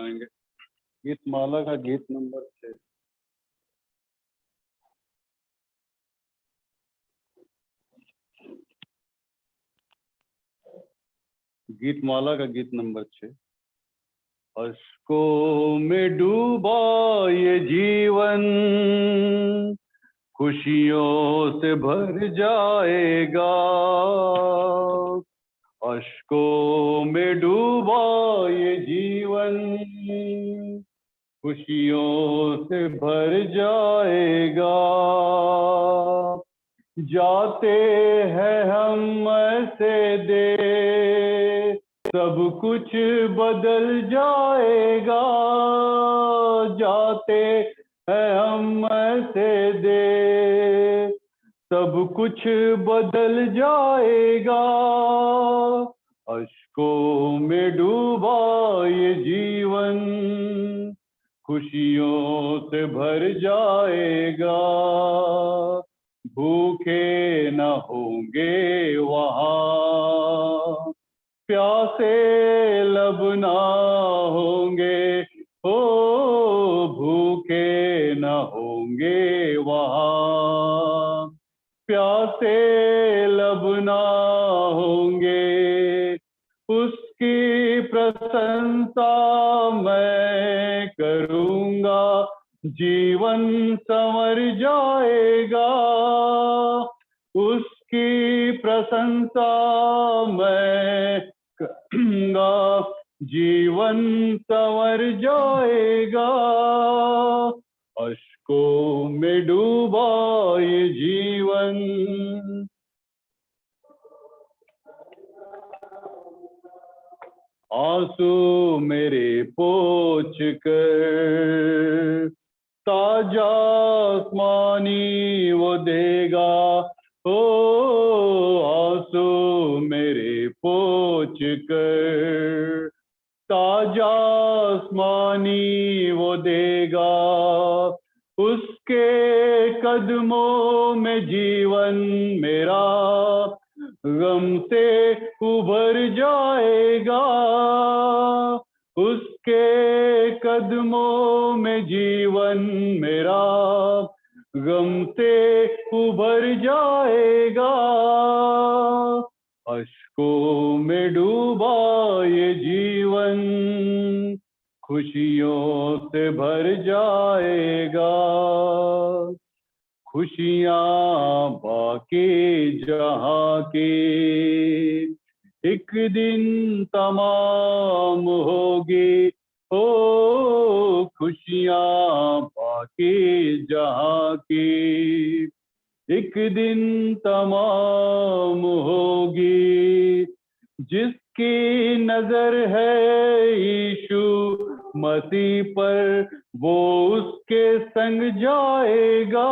सुनाएंगे। गीतमाला का गीत नंबर 6। गीतमाला का गीत नंबर 6। अश्कों में डूबा ये जीवन खुशियों से भर जाएगा। अश्कों में डूबा ये जीवन खुशियों से भर जाएगा। जाते हैं हम ऐसे दे सब कुछ बदल जाएगा। जाते हैं हम ऐसे दे सब कुछ बदल जाएगा। अश्कों में डूबा ये जीवन खुशियों से भर जाएगा। भूखे न होंगे वहाँ, प्यासे लब ना होंगे। ओ भूखे न होंगे वहाँ, प्यासे लब ना होंगे। उसकी प्रशंसा मैं करूँगा, जीवन संवर जाएगा। उसकी प्रशंसा मैं करूँगा, जीवन संवर जाएगा। अश्कों में डूबा ये जीवन। आंसू मेरे पोंछ कर ताजा आसमानी वो देगा। ओ आंसू मेरे पोंछ कर ताजा आसमानी वो देगा। उसके कदमों में जीवन मेरा गम से उभर जाएगा। उसके कदमों में जीवन मेरा गम से उभर जाएगा। अश्कों में डूबा ये जीवन खुशियों से भर जाएगा। खुशियाँ बाकी जहाँ की एक दिन तमाम होगी। ओ खुशियाँ बाकी जहाँ की एक दिन तमाम होगी। जिसकी नजर है यीशु मसीह पर वो उसके संग जाएगा।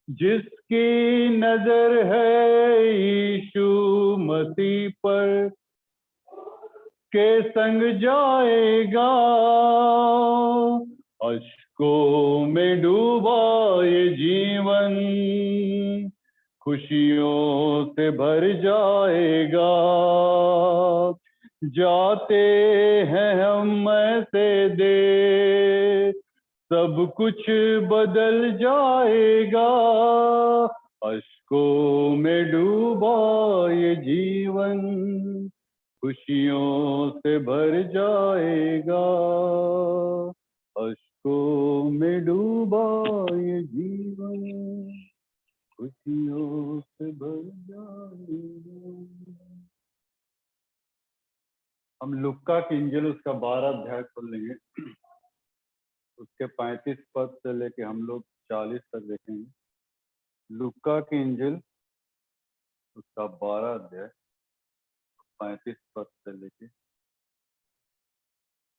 जिसकी नजर है यीशु मसीह पर के संग जाएगा। अश्कों में डूबा ये जीवन खुशियों से भर जाएगा। जाते हैं हम ऐसे दे सब कुछ बदल जाएगा। अश्कों में डूबा ये जीवन खुशियों से भर जाएगा। अश्कों में डूबा ये जीवन खुशियों से भर जाएगा। हम लुक्का की इंजिल उसका 12 अध्याय खोल लेंगे। उसके 35 पद से लेके हम लोग 40 तक देखेंगे। लुक्का की इंजिल उसका 12 अध्याय 35 पद से लेके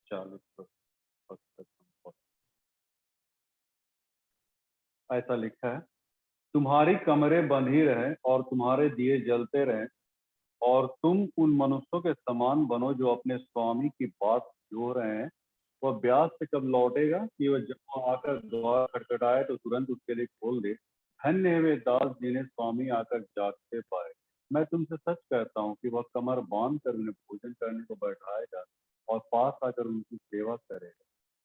40 पद तक। ऐसा लिखा है, तुम्हारी कमरें बंद ही रहें और तुम्हारे दिए जलते रहें, और तुम उन मनुष्यों के समान बनो जो अपने स्वामी की बात जो रहे हैं। वह ब्याज से कब लौटेगा कि वह जब वह आकर द्वार खटखटाए तो तुरंत उसके लिए खोल दे। धन्य है वे दास जिन्हें स्वामी आकर जागते पाए। मैं तुमसे सच कहता हूँ कि वह कमर बांध कर उन्हें भोजन करने को बैठाएगा, और पास आकर उनकी सेवा करेगा।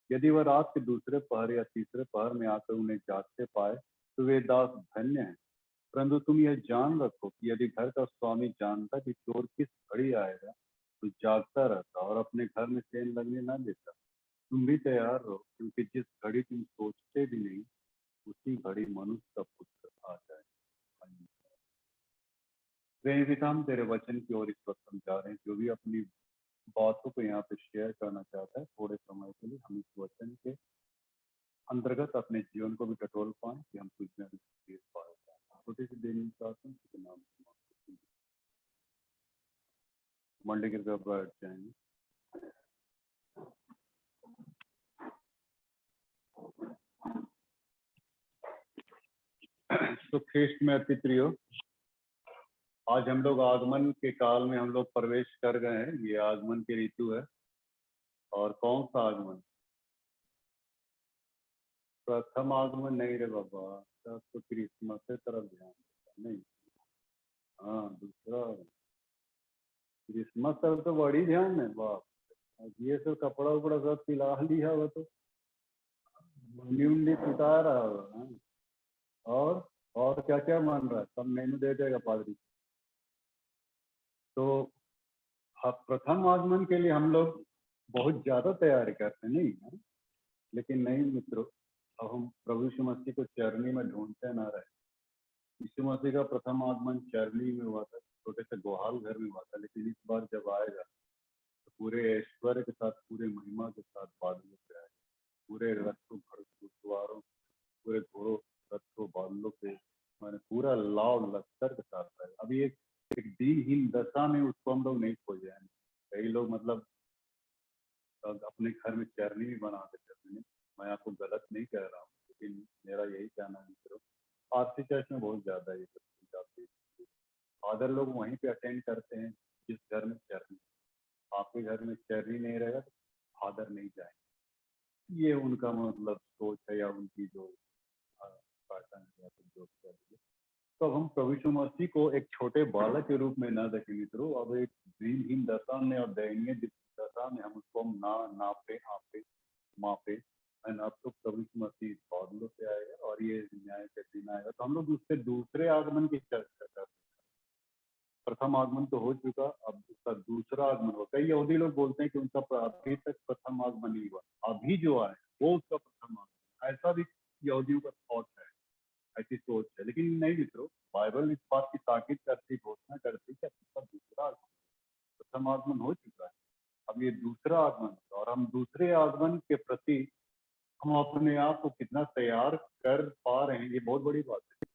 यदि वह रात के दूसरे पहर या तीसरे पहर में आकर उन्हें जागते पाए तो वे दास धन्य हैं। परंतु तुम यह जान रखो कि यदि घर का स्वामी जानता कि चोर किस घड़ी आएगा तो जागता रहता और अपने घर में चैन लगने न देता। तुम भी तैयार रहो, क्योंकि जिस घड़ी तुम सोचते भी नहीं उसी घड़ी मनुष्य का पुत्र आ जाए। प्रेम पिता, हम तेरे वचन की ओर इस वक्त हम जा रहे हैं। जो भी अपनी बातों को यहाँ पे शेयर करना चाहता है थोड़े समय के लिए, हम इस वचन के अंतर्गत अपने जीवन को भी टटोल पाए कि हम कुछ न कुछ सीख पाए। छोटी सी देनी चाहते हैं उसके नाम से मंडे के घर बैठ जाएंगे। तो ख्रिस्ट में अति प्रियो, आज हम लोग आगमन के काल में हम लोग प्रवेश कर गए हैं। ये आगमन की ऋतु है। और कौन सा आगमन? प्रथम आगमन नहीं रे बाबा, तब तो क्रिसमस के तरफ ध्यान नहीं। हाँ, दूसरा क्रिसमस तरफ तो बड़ी ध्यान है। बाप, ये सब कपड़ा उपड़ा सब पिला लिया हो तो मुंडी उंडी पिटा रहा हो। और क्या क्या मान रहा है? सब मेनू दे देगा पादरी। तो प्रथम आगमन के लिए हम लोग बहुत ज्यादा तैयारी करते नहीं है, लेकिन नहीं मित्रों, अब हम प्रभु यीशु मसीह को चरनी में ढूंढते ना रहे। यीशु मसीह का प्रथम आगमन चरनी में हुआ था, छोटे से गोहाल घर में हुआ था, लेकिन इस बार जब आएगा तो पूरे ऐश्वर्य के साथ, पूरे महिमा के साथ बादलों पे आएगा। पूरे रथों घुड़सवारों, पूरे घोड़ों रथों बादलों पे, मैंने पूरा लाव लश्कर के साथ आएगा। अभी एक दीनहीन दशा में उसको हम लोग नहीं खोजे हैं। कई लोग मतलब अपने घर में चरनी भी बना देते हैं। मैं आपको गलत नहीं कह रहा हूँ, लेकिन मेरा यही कहना है मित्रों, आरसी चर्च में बहुत ज्यादा ये सब जाती है। फादर लोग वहीं पे अटेंड करते हैं जिस घर में चरनी। आपके घर में चरनी नहीं रहेगा तो फादर नहीं जाएंगे। ये उनका मतलब सोच है या उनकी जो पैटर्न है या जो कर। तो हम प्रभु यीशु मसीह को एक छोटे बालक के रूप में न देखें मित्रों। अब एक दीनहीन दशा में और दयनीय दशा में हम उसको नापे आपे मापे। अब तो प्रभु यीशु मसीह बादलों से आएगा और ये न्याय के दिन आएगा। तो हम लोग उसके दूसरे आगमन की चर्चा करते हैं। प्रथम आगमन तो हो चुका, अब उसका दूसरा आगमन हुआ। कई यहूदी लोग बोलते हैं कि उनका अभी तक प्रथम आगमन नहीं हुआ, अभी जो आए वो उसका प्रथम आगमन। ऐसा भी यहूदियों का थॉट है, ऐसी सोच है। लेकिन नहीं मित्रों, बाइबल इस बात की ताकीद करती, घोषणा करती कि इसका दूसरा आगमन, प्रथम आगमन हो चुका है, अब ये दूसरा आगमन है। और हम दूसरे आगमन के प्रति हम अपने आप को कितना तैयार कर पा रहे हैं, ये बहुत बड़ी बात है।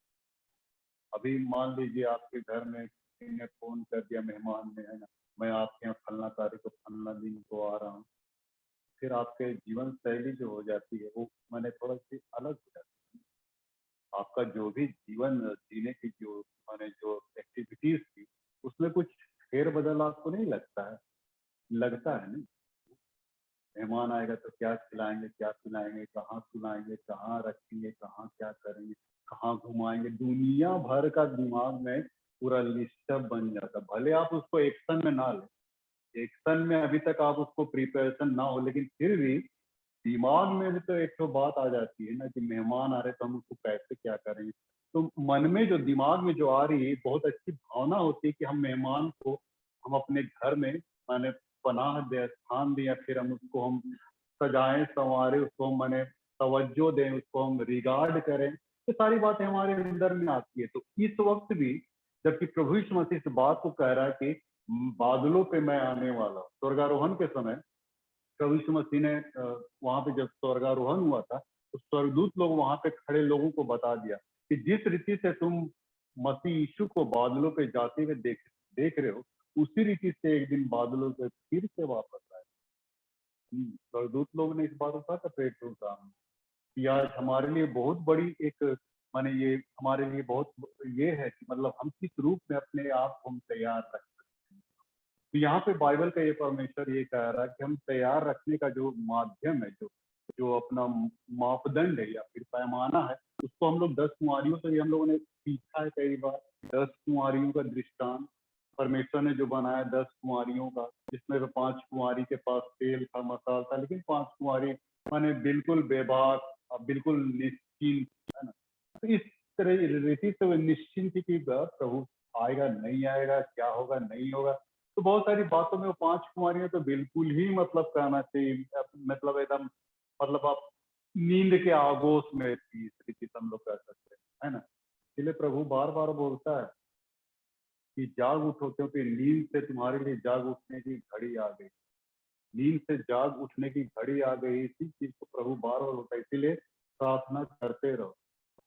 अभी मान लीजिए आपके घर में किसी ने फोन कर दिया, मेहमान ने, है ना, मैं आपके यहाँ फलना तारीख को फलना दिन को आ रहा हूँ। फिर आपके जीवन शैली जो हो जाती है वो मैंने थोड़ा सी अलग हो जाती है। आपका जो भी जीवन जीने की जो मैंने जो एक्टिविटीज थी उसमें कुछ फेर बदल आपको नहीं लगता है? लगता है नहीं? मेहमान आएगा तो क्या खिलाएंगे, क्या पिलाएंगे, कहाँ सुलाएंगे, कहाँ रखेंगे, कहाँ क्या करेंगे, कहाँ घुमाएंगे, दुनिया भर का दिमाग में पूरा लिस्टअप बन जाता। भले आप उसको एक्शन में ना ले, एक्शन में अभी तक आप उसको प्रिपरेशन ना हो, लेकिन फिर भी दिमाग में भी तो एक तो बात आ जाती है ना कि मेहमान आ रहे तो हम उसको कैसे क्या करेंगे। तो मन में जो दिमाग में जो आ रही है बहुत अच्छी भावना होती है कि हम मेहमान को हम अपने घर में माने पनाह दे, स्थान दें, या फिर हम उसको हम सजाएं संवारें, उसको हम माने तवज्जो दें, उसको हम रिगार्ड करें। ये सारी बातें हमारे अंदर में आती है। तो इस वक्त भी जबकि प्रभु यीशु मसीह इस बात को कह रहा है कि बादलों पे मैं आने वाला हूँ, स्वर्गारोहण के समय प्रभु यीशु मसीह ने वहां पे जब स्वर्गारोहण हुआ था तो स्वर्गदूत लोग वहां पे खड़े लोगों को बता दिया कि जिस रीति से तुम मसीह यीशु को बादलों पे जाते हुए देख रहे हो, उसी रीति से एक दिन बादलों पे फिर से वापस आए। स्वर्गदूत लोग ने इस बात को कहा पेट कि आज हमारे लिए बहुत बड़ी एक माने ये हमारे लिए बहुत ये है कि मतलब हम किस रूप में अपने आप को हम तैयार रख सकते हैं। तो यहाँ पे बाइबल का ये परमेश्वर ये कह रहा है कि हम तैयार रखने का जो माध्यम है, जो जो अपना मापदंड है या फिर पैमाना है, उसको हम लोग 10 कुंवारियों से भी हम लोगों ने सीखा है कई बार। 10 कुंवारियों का दृष्टांत परमेश्वर ने जो बनाया 10 कुंवारियों का, जिसमें से 5 कुंवारी के पास तेल था, मसाल था, लेकिन 5 कुंवारी माने बिल्कुल बेबाक, बिल्कुल निश्चिंत, है ना। तो इस तरह रीति से वो निश्चिंत थी कि प्रभु आएगा नहीं आएगा, क्या होगा नहीं होगा। तो बहुत सारी बातों में वो 5 कुंवारियां तो बिल्कुल ही मतलब कहना चाहिए, मतलब एकदम, मतलब आप नींद के आगोश में थी, इस रीति से हम लोग कह सकते हैं, है ना। इसलिए प्रभु बार बार बोलता है कि जाग उठो, क्योंकि नींद से तुम्हारे लिए जाग उठने की घड़ी आ गई। नींद से जाग उठने की घड़ी आ गई, इसी चीज को प्रभु बार बार होता है। इसीलिए प्रार्थना करते रहो।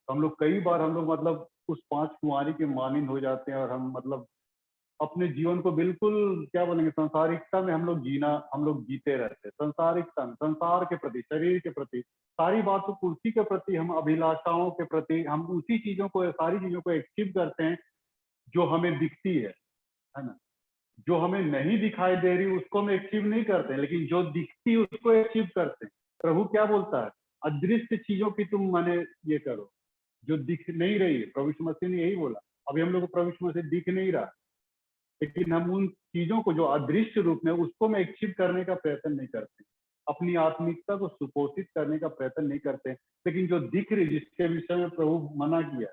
हम लोग कई बार हम लोग मतलब उस 5 कुंवारी के मानिंद हो जाते हैं, और हम मतलब अपने जीवन को बिल्कुल क्या बोलेंगे, संसारिकता में हम लोग जीते रहते हैं। संसारिकता में, संसार के प्रति, शरीर के प्रति, सारी बातों, कुर्सी के प्रति, हम अभिलाषाओं के प्रति, हम उसी चीजों को, सारी चीजों को अचीव करते हैं जो हमें दिखती है ना। जो हमें नहीं दिखाई दे रही उसको हम अचीव नहीं करते, लेकिन जो दिखती है उसको अचीव करते हैं। प्रभु क्या बोलता है, अदृश्य चीजों की तुम माने ये करो जो दिख नहीं रही है। प्रभु यीशु मसीह ने यही बोला। अभी हम लोग को प्रभु यीशु मसीह दिख नहीं रहा, लेकिन हम उन चीजों को जो अदृश्य रूप में, उसको हम अचीव करने का प्रयत्न नहीं करते, अपनी आत्मिकता को सुपोषित करने का प्रयत्न नहीं करते। लेकिन जो दिख रही, जिसके विषय में प्रभु मना किया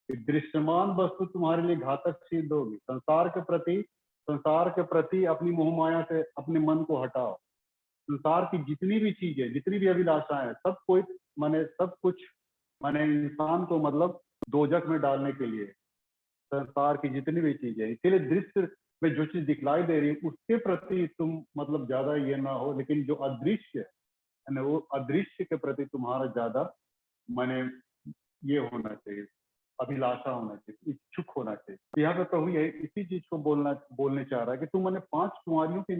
कि दृश्यमान वस्तु तुम्हारे लिए घातक सिद्ध होगी। संसार के प्रति अपनी मोह माया से अपने मन को हटाओ। संसार की जितनी भी चीजें, जितनी भी अभिलाषाएं, सब कुछ माने इंसान को मतलब दोजख में डालने के लिए, संसार की जितनी भी चीजें। इसीलिए दृश्य में जो चीज दिखलाई दे रही है उसके प्रति तुम मतलब ज्यादा ये ना हो, लेकिन जो अदृश्य है ना, वो अदृश्य के प्रति तुम्हारा ज्यादा माने ये होना चाहिए, अभिलाषा होना चाहिए, इच्छुक होना चाहिए। तो यहाँ पे प्रभु यही इसी चीज को बोलने चाह रहा है कि तुम मैंने 5 कुंवारियों की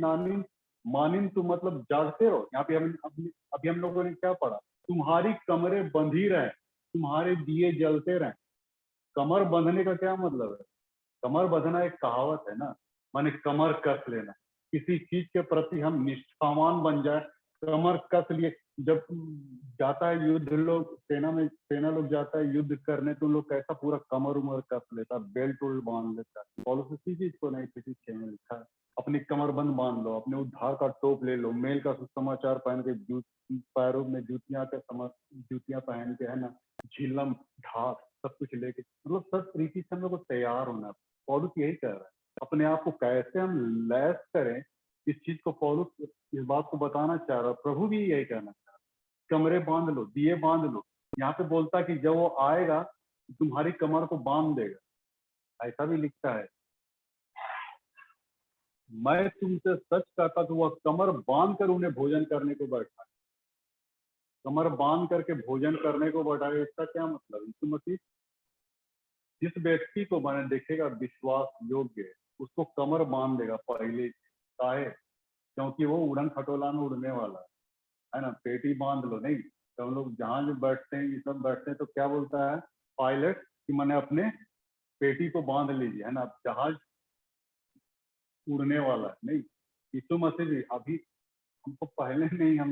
मानिन तुम मतलब जागते रहो। यहाँ पे अभी हम लोगों ने क्या पढ़ा, तुम्हारी कमरे बंध ही रहे, तुम्हारे दिए जलते रहे। कमर बंधने का क्या मतलब है? कमर बंधना एक कहावत है ना, माने कमर कस लेना। किसी चीज के प्रति हम निष्ठावान बन जाए, कमर कस लिए। जब जाता है युद्ध, लोग सेना लोग जाता है युद्ध करने, तो लोग कैसा पूरा कमर उमर कस लेता, बेल्ट उल्ट बांध लेता है। पौलुस उसी चीज को नहीं किसी छह में लिखा है, अपनी कमरबंद बांध लो, अपने उद्धार का टोप ले लो, मेल का सुसमाचार पहन के, पैरों में जूतियां पहन के, है ना, झिलम ढाक सब कुछ लेके, मतलब सब तरीके से हम लोग को तैयार होना है। पौलुस यही कह रहा है, अपने आप को कैसे हम लैस करें, इस चीज को पौलुस इस बात को बताना चाह रहा है। प्रभु भी यही कहना चाह रहा है, कमरे बांध लो, दिए बांध लो। यहाँ पे बोलता है कि जब वो आएगा तुम्हारी कमर को बांध देगा। ऐसा भी लिखता है, मैं तुमसे सच कहता तो वह कमर बांध कर उन्हें भोजन करने को बैठा। कमर बांध करके भोजन करने को बैठा, इसका क्या मतलब? यीशु मसीह जिस व्यक्ति को मैंने देखेगा विश्वास योग्य, उसको कमर बांध देगा पहले। काहे? क्योंकि वो उड़न खटोला में उड़ने वाला है ना। पेटी बांध लो नहीं, तो हम लोग जहाज में बैठते हैं, ये सब बैठते हैं, तो क्या बोलता है पायलट कि मैंने अपने पेटी को बांध लीजिए, है ना। जहाज उड़ने वाला है नहीं। यीशु मसीह भी अभी हमको पहले नहीं हम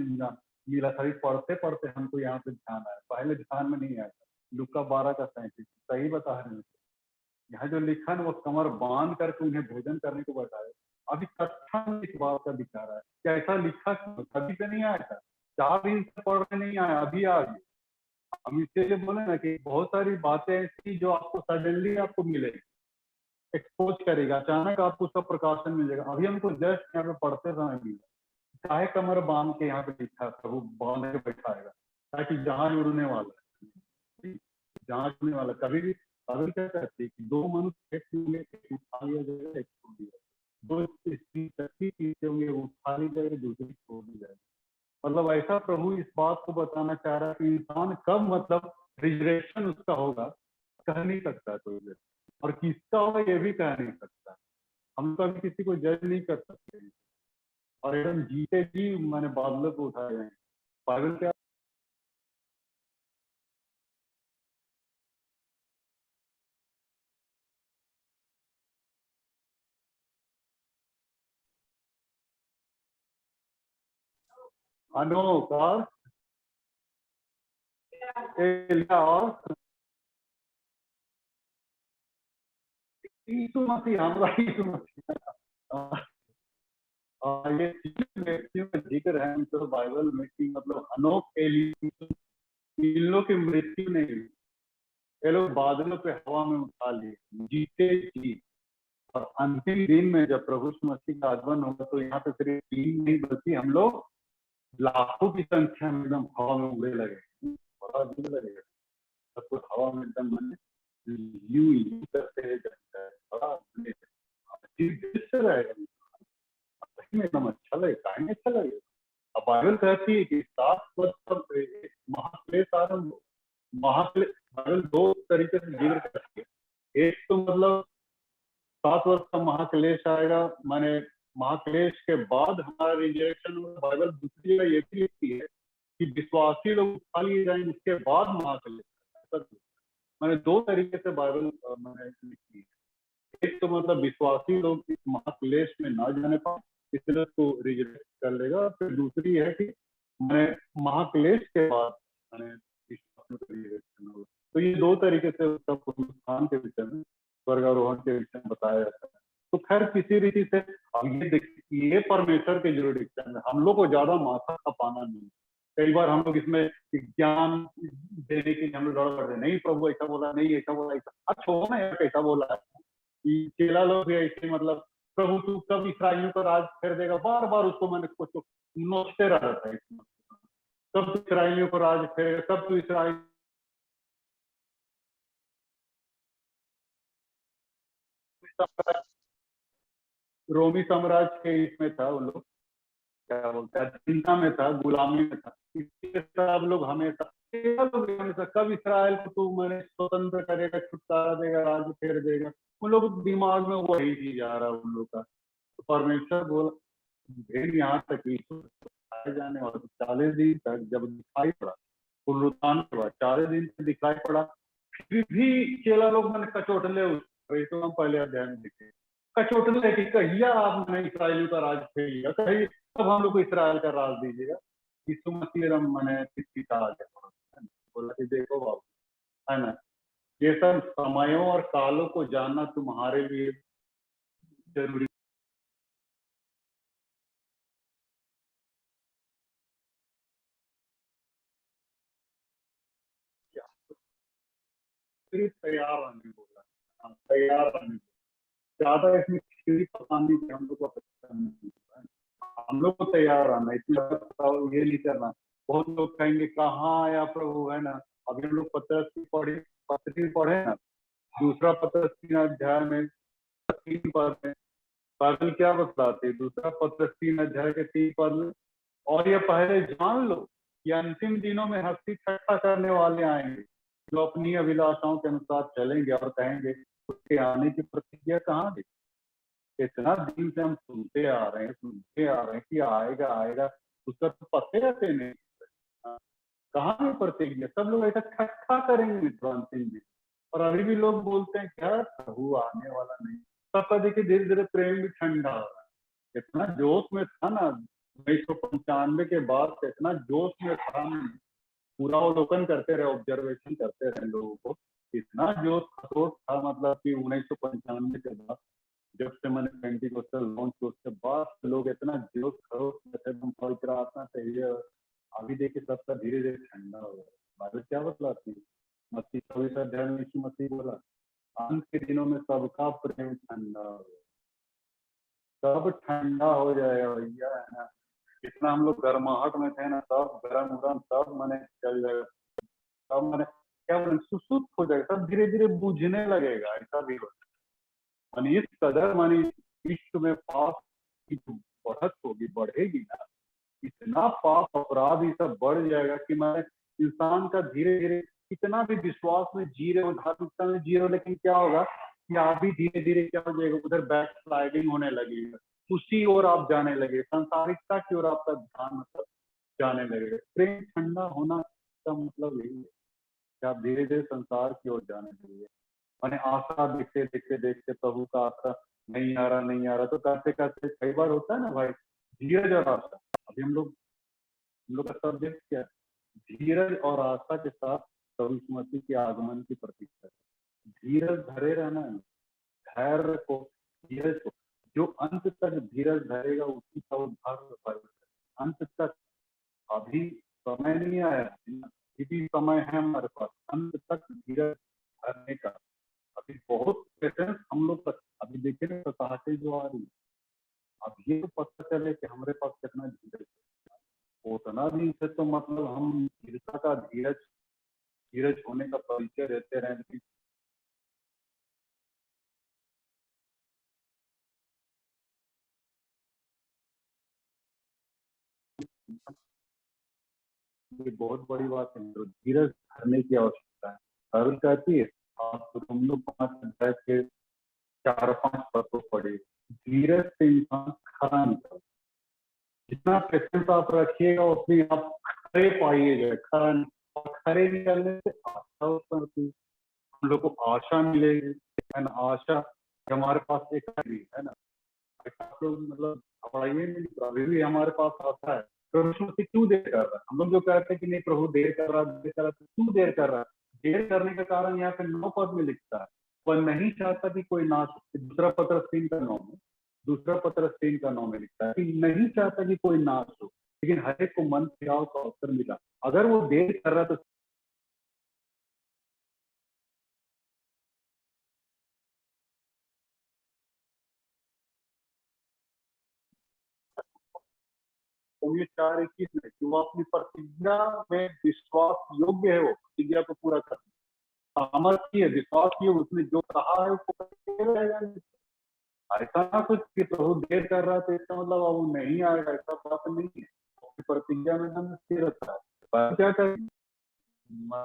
मिला था, पढ़ते पढ़ते हमको यहाँ पे ध्यान आया, पहले ध्यान में नहीं आया था। लुका 12:37 सही बता रहे हैं। यहाँ जो लिखा है ना, वो कमर बांध करके उन्हें भोजन करने को बताया। अभी कक्षा में इस बात का दिखा रहा है कि ऐसा लिखा कभी से नहीं आया था, 4 दिन से पढ़ने नहीं आया, अभी आ गई। हम इसलिए बोले ना कि बहुत सारी बातें ऐसी जो आपको सडनली आपको मिलेगी, एक्सपोज करेगा, अचानक आपको उसका प्रकाशन मिल जाएगा। अभी हमको जस्ट यहाँ पे पढ़ते समय मिला, चाहे कमर बांध के यहाँ पे लिखा, प्रभु बांध के बैठाएगा, ताकि जहाज उड़ने वाला है, जहाज उड़ने वाला कभी भी। अगर क्या कहते हैं कि 2 मनुष्य एक उठा लिया जाएगा, एक छोड़ दिया, 2 स्त्री चक्की पीछे होंगे, उठा ली जाएगी, दूसरी छोड़ दी जाएगी। मतलब ऐसा प्रभु इस बात को बताना चाह रहा है कि इंसान कब मतलब रिजरेक्शन उसका होगा, कह नहीं सकता कोई भी, और किसका होगा ये भी कह नहीं सकता। हम कभी किसी को जज नहीं कर सकते, और एकदम जीते जी मैंने बादलों को उठाए हैं। बाइबल क्या अनोक और एलिया और यीशु मसीह, हमारा यीशु मसीह। ये तीन व्यक्तियों का जिक्र है तो बाइबल में कि मतलब हनोक, एलियू, इन लोग की मृत्यु नहीं हुई। ये लोग बादलों पे हवा में उठा लिए, जीते जी। और अंतिम दिन में जब प्रभु यीशु मसीह का आगमन होगा तो यहाँ पे सिर्फ तीन नहीं बल्कि हम लोग लाखों की संख्या में एकदम हवा में उड़े लगे, बड़ा अजीब लगेगा। सब कुछ हवा में एकदम यू यू करते हुए जाता है, बड़ा अजीब दृश्य रहेगा। सही में एकदम अच्छा लगेगा, काहे अच्छा लगेगा। अब बाइबल कहती है कि 7 वर्ष तक महाक्लेश आरंभ हो। महाक्लेश बाइबल दो तरीके से जिक्र करती है। एक तो मतलब 7 वर्ष का महाक्लेश आएगा, माने महाक्लेश के बाद हमारा रिजरेक्शन होगा। बाइबल दूसरी जगह ये भी लिखती है कि विश्वासी लोग उठा लिए जाएंगे, उसके बाद महाक्लेश। मैंने दो तरीके से बाइबल मैंने लिखी है। एक तो मतलब विश्वासी लोग इस महाक्लेश में ना जाने पाए, इसलिए उसको रिजेक्ट कर लेगा। फिर दूसरी है कि मैंने महाक्लेश के बाद मैंने विश्वास को रिजेक्ट करना होगा। तो ये दो तरीके से उसका पुनरुत्थान के विषय में, स्वर्गारोहण के विषय में बताया जाता है। तो खैर किसी रीति से अब ये परमेश्वर के जुरिडिक्शन में हम लोग को ज्यादा माथा खपाना नहीं। कई बार हम लोग इसमें ज्ञान देने के लिए हम लोग गड़बड़ करते, नहीं प्रभु ऐसा बोला, नहीं ऐसा बोला, ऐसा अच्छा हो ना यार, कैसा बोला है। चेला लोग भी ऐसे मतलब प्रभु तू कब इसराइलियों का राज फेर देगा, बार बार उसको मैंने कुछ नोचते रहता है। कब तू इसराइलियों को राज फेरेगा, कब तू इसराइल। रोमी साम्राज्य के इसमें था वो लोग, क्या बोलते हैं, चिंता में था, गुलामी में था। इसलिए सब लोग हमेशा हमेशा कब इसराइल को तू मैंने स्वतंत्र करेगा, छुटकारा देगा, राज फेर देगा। उन लोग दिमाग में वही चीज आ रहा है उन लोग का। तो परमेश्वर बोला फिर यहाँ तक आए जाने वाला 40 दिन तक जब दिखाई पड़ा, पुनरुत्थान के बाद 40 दिन से दिखाई पड़ा, फिर भी चेला लोग मैंने कचोटले उस तो हम पहले अध्याय में देखे कचोटले कि कहिया आप मैंने इसराइली का राज फेर लिया, कहीं तब हम लोग को इसराइल का राज दीजिएगा। यीशु मसीह मैंने पिता आ गया, बोला कि देखो बाबू, है ना, ये सब समयों और कालों को जानना तुम्हारे लिए जरूरी। सिर्फ तैयार रहने बोला, हाँ, तैयार रहने। ज्यादा इसमें खिचड़ी पकाने की हम लोग को पता नहीं है। हम लोग को तैयार रहना, इसमें ये नहीं करना। बहुत लोग कहेंगे कहाँ आया प्रभु, है ना। अभी हम लोग पत्री पढ़े ना, दूसरा पत्र 3 अध्याय में 3 पद में बाइबल क्या बतलाती है, दूसरा पत्र 3 अध्याय के 3 पद में, और ये पहले जान लो कि अंतिम दिनों में हंसी ठट्ठा करने वाले आएंगे, जो अपनी अभिलाषाओं के अनुसार चलेंगे और कहेंगे उसके आने की प्रतिज्ञा कहाँ दी। इतना दिन से हम सुनते आ रहे हैं कि आएगा आएगा, उसका तो पते रहते नहीं। कहाँ है प्रतिज्ञा। सब लोग ऐसा ठट्ठा करेंगे मित्रों अंतिम दिन। और अभी भी लोग बोलते हैं क्या प्रभु आने वाला नहीं। सबका देखिए धीरे धीरे प्रेम भी ठंडा हो रहा है। इतना जोश में था ना 1995 के बाद से, इतना जोश में था ना, पूरा अवलोकन करते रहे, ऑब्जर्वेशन करते रहे लोगों को। इतना जोश खरोश था मतलब कि 1995 के बाद जब से मैंने पेंटिकोस्टल लॉन्च किया, उसके बाद लोग इतना जोश खरोश में थे, तुम पवित्र आत्मा चाहिए। अभी देखिए सबका धीरे धीरे ठंडा हो गया। बाइबल क्या बतलाती है, मत्ती 24 अध्याय में यीशु मसीह बोला अंत के दिनों में सबका प्रेम ठंडा हो गया। सब ठंडा हो जाएगा भैया, है ना। इतना हम लोग गर्माहट में थे ना, सब गरम गरम सब मैंने चल जाएगा। सब मैंने क्या बोले सुसुप्त हो जाएगा, सब धीरे धीरे बुझने लगेगा, ऐसा भी हो। मानी इस कदर मानी विश्व में पाप की जो बढ़त होगी, बढ़ेगी ना, इतना पाप अपराध ये सब बढ़ जाएगा कि मैं इंसान का धीरे धीरे कितना भी विश्वास में जी रहे हो, धार्मिकता में जी रहे हो, लेकिन क्या होगा कि आप भी धीरे धीरे क्या हो जाएगा, उधर बैक स्लाइडिंग होने लगेगा। उसी ओर आप जाने लगे, संसारिकता की ओर आपका ध्यान मतलब जाने लगेगा। प्रेम ठंडा होना का मतलब यही है कि आप धीरे धीरे संसार की ओर जाने लगेंगे। मैंने आशा देखते देखते देखते प्रभु का आशा नहीं आ रहा नहीं आ रहा, तो करते करते कई बार होता है ना भाई, धीरज और आशा। अभी हम लोग का सब्जेक्ट क्या है, धीरज और आशा के साथ प्रभु यीशु मसीह के आगमन की प्रतीक्षा है। धीरज धरे रहना है, धैर्य रखो, धीरज को। जो अंत तक धीरज धरेगा उसी का उद्धार होगा। अंत तक, अभी समय नहीं आया, अभी भी समय है हमारे पास अंत तक धीरज धरने का। अभी बहुत पेशेंस हम लोग तक, अभी देखिए ना फसाहटें जो आ रही है, अब ये तो पता चले कि हमारे पास कितना धीरज है। उतना भी से तो मतलब हम धीरता का धीरज धीरज होने का परिचय देते रहे, लेकिन ये बहुत बड़ी बात है। तो धीरज धरने की आवश्यकता है। बाइबल कहती है, आप तुम लोग 5 अध्याय के 4-5 पद को पढ़े, धीरज से इंसान खरा निकल। जितना पेशेंस आप रखिएगा उतनी आप खरे पाइएगा, खरा। और खरे निकलने से आशा उत्पन्न होती है, हम लोग को आशा मिलेगी, है ना। आशा हमारे पास एक है ना, तो मतलब घबराइए नहीं, तो अभी भी हमारे पास आता है। प्रभु यीशु मसीह क्यों देर कर रहा है? हम लोग जो कहते हैं कि नहीं प्रभु देर कर रहा है, देर कर रहा है, तो क्यों देर कर रहा है? देर करने का कारण यहाँ पे 9 पद में लिखता है, वह नहीं चाहता कि कोई नाश हो। दूसरा पत्रस 3:9 में, दूसरा पत्रस 3:9 में लिखता है कि नहीं चाहता कि कोई नाश हो, लेकिन हर एक को मन फिराव का अवसर मिला। अगर वो देर कर रहा है तो उन्नीस 4:21 में कि वो अपनी प्रतिज्ञा में विश्वास योग्य है, वो प्रतिज्ञा को पूरा कर सामर्थ्य है, विश्वास की उसने जो कहा है उसको करके रहेगा। ऐसा ना कुछ कि प्रभु देर कर रहा है तो इसका मतलब अब वो नहीं आएगा, ऐसा बात नहीं है। उसकी प्रतिज्ञा में हम स्थिर रहता है। पर क्या करें,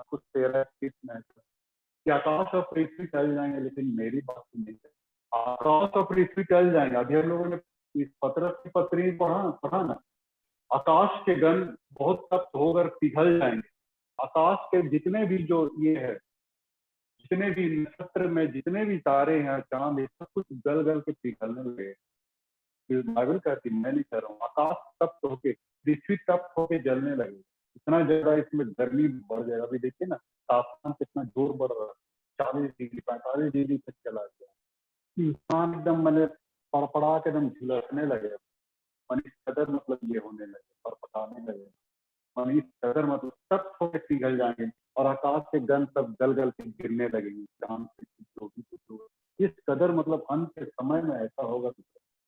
कुछ 13:21 में कि आकाश और पृथ्वी टल जाएंगे लेकिन मेरी बात नहीं है। आकाश और पृथ्वी टल जाएंगे। अभी हम लोगों ने इस पत्रस की पत्री पढ़ा ना, आकाश के गण बहुत तप्त होकर पिघल जाएंगे। आकाश के जितने भी जो ये है, जितने भी नक्षत्र में जितने भी तारे हैं, चांद, सब कुछ गल गल के पिघलने लगे। बाइबल कहती, मैं नहीं कह रहा हूँ, आकाश तप्त होके, पृथ्वी तप्त होके जलने लगे। इतना ज्यादा इसमें गर्मी बढ़ जाएगा। अभी देखिए ना तापमान कितना जोर बढ़ रहा है, 40 डिग्री 45 डिग्री तक चला गया। इंसान एकदम मैंने पड़पड़ा के एकदम झुलसने लगे। मन इस कदर मतलब ये होने लगे, पड़पड़ाने लगे। मन इस कदर मतलब सब होके पिघल जाएंगे और आकाश के गन सब गल गल के गिरने लगेंगे। चांद जो भी कुछ होगा, इस कदर मतलब अंत के समय में ऐसा होगा।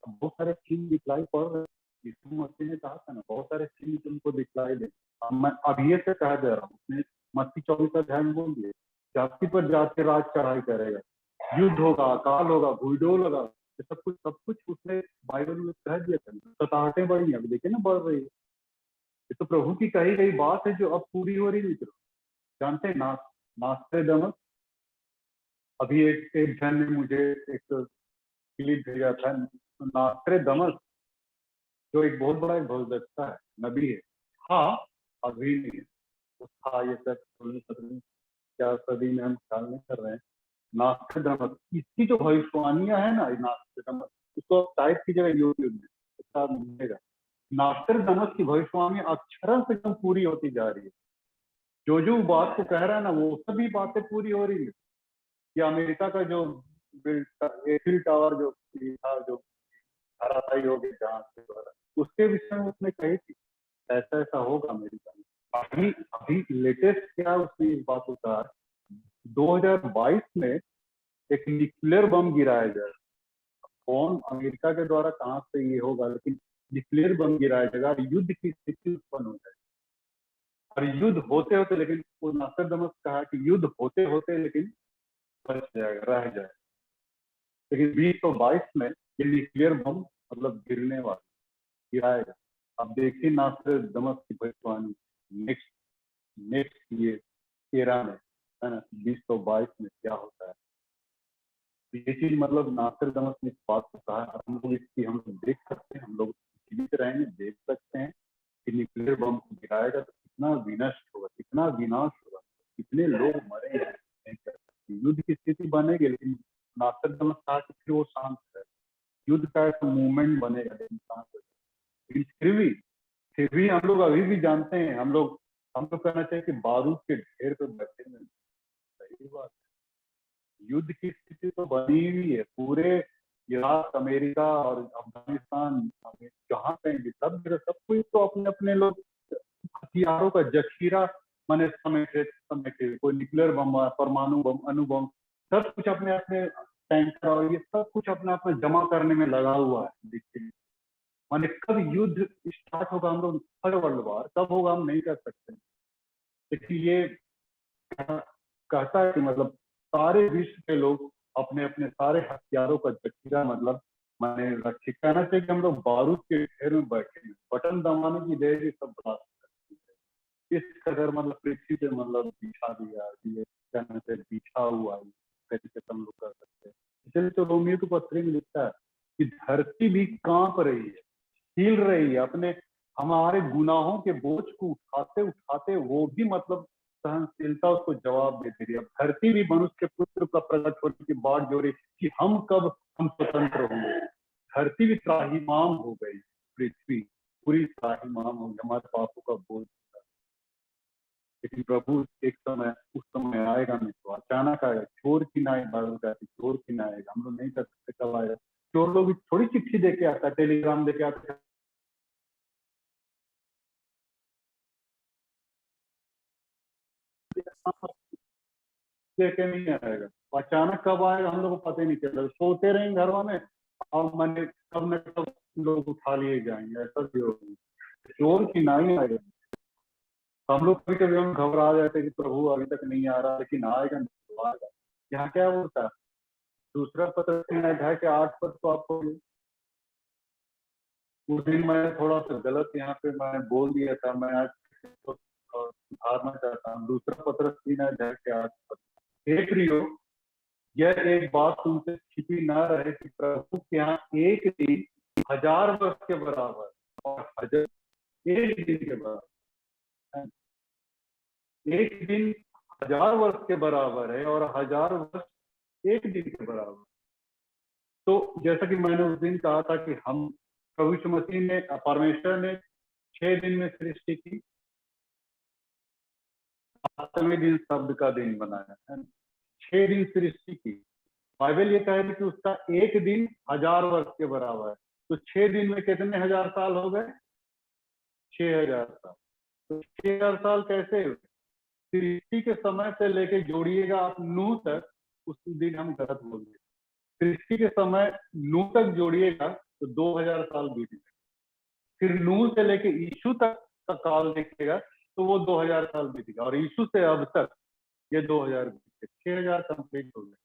बहुत सारे चिन्ह दिखलाई पड़ रहे हैं। यीशु मसीह ने कहा था ना, बहुत सारे चिन्ह तुमको दिखलाई दे। मैं अभी से कह दे रहा हूँ, उसने मत्ती 24 अध्याय में बोल दिया, जाति पर जाति राज चढ़ाई करेगा, युद्ध होगा, अकाल होगा, भूडोल होगा। सब कुछ उसने बाइबल में कह दिया था। सताहटें बढ़ी, अभी देखिए ना बढ़ रही है। ये तो प्रभु की कही गई बात है जो अब पूरी हो रही है मित्रों। जानते हैं नास्त्रेदमस, अभी एक जन ने मुझे एक क्लिप भेजा था। नास्त्रेदमस जो एक बहुत बड़ा एक भविष्यवक्ता है, नबी है। हाँ, अभी नहीं है, वो था ये सब 16वीं 17वीं क्या सदी में, हम ख्याल नहीं कर रहे हैं। नास्त्रेदमस, इसकी जो भविष्यवाणियां है ना, नास्त्रेदमस, उसको टाइप कीजिएगा यूट्यूब में, उसका मिलेगा। नास्त्रेदमस की भविष्यवाणी अक्षरशः से एकदम पूरी होती जा रही है। जो जो बात को कह रहा है ना, वो सभी बातें पूरी हो रही है। कि अमेरिका का जो एफिल टावर जो था, जो धराशायी हो गया जहाज के द्वारा, उसके विषय में उसने कही थी ऐसा ऐसा होगा अमेरिका में। अभी अभी लेटेस्ट क्या उसने इस बात को कहा, 2022 में एक न्यूक्लियर बम गिराया जाए। कौन अमेरिका के द्वारा कहाँ से ये होगा, लेकिन न्यूक्लियर बम गिराया जाएगा और युद्ध की स्थिति उत्पन्न हो जाएगी। और युद्ध होते होते, लेकिन वो नास्ट्राडामस कहा कि युद्ध होते होते लेकिन बच जाएगा, रह जाएगा। लेकिन 2022 में ये न्यूक्लियर बम मतलब गिरने वाला, गिराएगा। अब देखिए नास्ट्राडामस की भविष्यवाणी नेक्स्ट नेक्स्ट ये एरा में, है ना, 2022 में क्या होता है। तो ये चीज मतलब नास्ट्राडामस ने इस बात को कहा। हम लोग इसकी हम लोग देख सकते हैं, हम लोग जीवित रहेंगे, देख सकते हैं कि न्यूक्लियर बम को गिराएगा तो कितना विनष्ट होगा, कितना विनाश होगा, कितने लोग मरेंगे। नहीं कर सकते। युद्ध की स्थिति बनेगी, लेकिन नास्ट्राडामस कहा कि फिर वो शांत है। युद्ध का एक मूवमेंट बनेगा लेकिन शांत हो जाएगा। लेकिन फिर भी हम लोग अभी भी जानते हैं, हम लोग कहना चाहिए कि बारूद के ढेर पे बैठे हैं। सही बात युद्ध की स्थिति तो बनी हुई है, पूरे इराक, अमेरिका और अफगानिस्तान, जहाँ पे भी सब कोई तो अपने अपने लोग हथियारों का जखीरा मैंने समेटे समेटे, कोई न्यूक्लियर बम, परमाणु बम, अणु बम, सब कुछ अपने अपने टैंकर और ये सब कुछ अपना अपना जमा करने में लगा हुआ है। देखिए माने कब युद्ध स्टार्ट होगा, हम लोग थर्ड वर्ल्ड वॉर कब होगा हम नहीं कर सकते, लेकिन ये कहता है कि मतलब सारे विश्व के लोग अपने अपने सारे हथियारों का जखीरा मतलब मैंने रखी, कहना चाहिए कि हम लोग बारूद के ढेर में बैठे हैं, बटन दबाने की देर ही सब ब्लास्ट करती है। इस कदर मतलब पृथ्वी पे मतलब बिछा दिया, ये कहना चाहिए बिछा हुआ है, तरीके से हम लोग कर सकते हैं। इसलिए तो रोमियो की पत्री में लिखता है कि धरती भी कांप रही है, हिल रही है, अपने हमारे गुनाहों के बोझ को उठाते उठाते वो भी मतलब सहनशीलता उसको जवाब दे दे रही है। अब धरती भी मनुष्य के पुत्र का प्रकट होने की बाट जो रही कि हम स्वतंत्र होंगे। धरती भी त्राहिमाम हो गई, पृथ्वी पूरी त्राहिमाम हो गई हमारे पापों का बोझ। लेकिन प्रभु एक समय, उस समय आएगा नहीं तो अचानक आएगा, चोर की ना बाइबल कहती, चोर की ना आएगा, हम लोग नहीं कर सकते कब आएगा। चोर लोग भी थोड़ी चिट्ठी दे के आता है, टेलीग्राम दे के आता है, लेके नहीं आएगा। अचानक कब आएगा हम लोग को पता ही नहीं चलेगा, सोते रहेंगे घरों में और मैंने कब न कब लोग उठा लिए जाएंगे, ऐसा भी होगा। चोर की ना ही आएगा। हम लोग कभी कभी हम घबरा जाते हैं कि प्रभु अभी तक नहीं आ रहा, लेकिन आएगा नहीं तो आएगा। यहाँ क्या बोलता है, दूसरा पत्र 3 अध्याय के 8 पद तो आपको, उस दिन मैंने थोड़ा सा गलत यहाँ पे मैंने बोल दिया था, मैं आज तो सुधारना चाहता हूँ। दूसरा पत्र 3 अध्याय के 8 पद, हे प्रियो, यह एक बात तुमसे छिपी ना रहे कि प्रभु के यहाँ एक दिन 1000 वर्ष के बराबर और एक दिन के बराबर, एक दिन 1000 वर्ष के बराबर है और 1000 वर्ष एक दिन के बराबर। तो जैसा कि मैंने उस दिन कहा था कि हम प्रभु यीशु मसीह ने, परमेश्वर ने 6 दिन में सृष्टि की, 7वें दिन शब्द का दिन बनाया है, 6 दिन सृष्टि की। बाइबल ये कह रही कि उसका एक दिन 1000 वर्ष के बराबर है। तो 6 दिन में कितने 1000 साल हो गए, 6000 साल। तो 6000 साल कैसे हुए, सृष्टि के समय से लेके जोड़िएगा आप नूह तक, उस दिन हम गलत बोल गए। सृष्टि के समय नूह तक जोड़िएगा तो 2000 साल बीत गए। फिर नूह से लेके यीशु तक का काल देखिएगा तो वो 2000 साल बीत गया, और यीशु से अब तक ये 2000 बीत गए, 6000 कंप्लीट हो गए।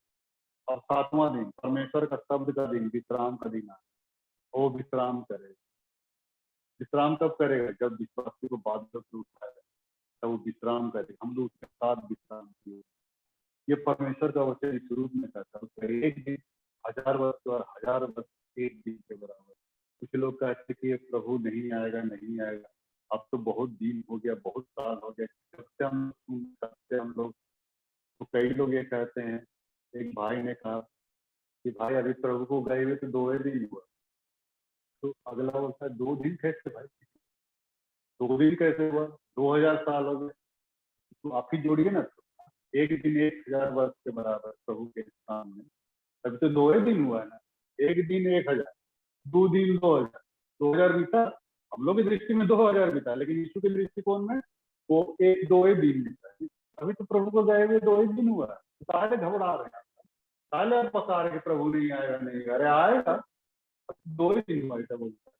और 7वां दिन परमेश्वर का शब्द का दिन, विश्राम का दिन, वो विश्राम करेगा। विश्राम कब करेगा, जब विश्वासी को बादलों से उठाएगा तब वो विश्राम करेगा। हम लोग उसके साथ विश्राम किए। ये परमेश्वर का वचन शुरू में कहता है, उसका एक दिन 1000 वर्ष और 1000 वर्ष एक दिन के बराबर। कुछ लोग कहते कि ये प्रभु नहीं आएगा नहीं आएगा, अब तो बहुत दिन हो गया, बहुत साल हो गया, कब से हम सुन सकते हम लोग। तो कई लोग ये कहते हैं, एक भाई ने कहा कि भाई अभी प्रभु को गए हुए तो 2 ही दिन हुआ। तो अगला बोलता है 2 दिन कैसे भाई, 2 दिन कैसे हुआ, 2000 साल हो गए। तो आप ही जोड़िए ना, तो एक दिन 1000 वर्ष के बराबर प्रभु के सामने, अभी तो 2 ही दिन हुआ है ना। एक दिन 1000, 2 दिन 2000, 2000 बीता। हम लोग की दृष्टि में 2000 बीता, लेकिन यीशु के दृष्टिकोण में वो एक 2 ही दिन बीता है। अभी तो प्रभु को गए हुए 2 ही दिन हुआ है, तो सारे घबरा रहे हैं, सारे पका रहे कि प्रभु नहीं आएगा नहीं आएगा। अरे आएगा, 2 ही दिन हुआ ऐसा बोलता है।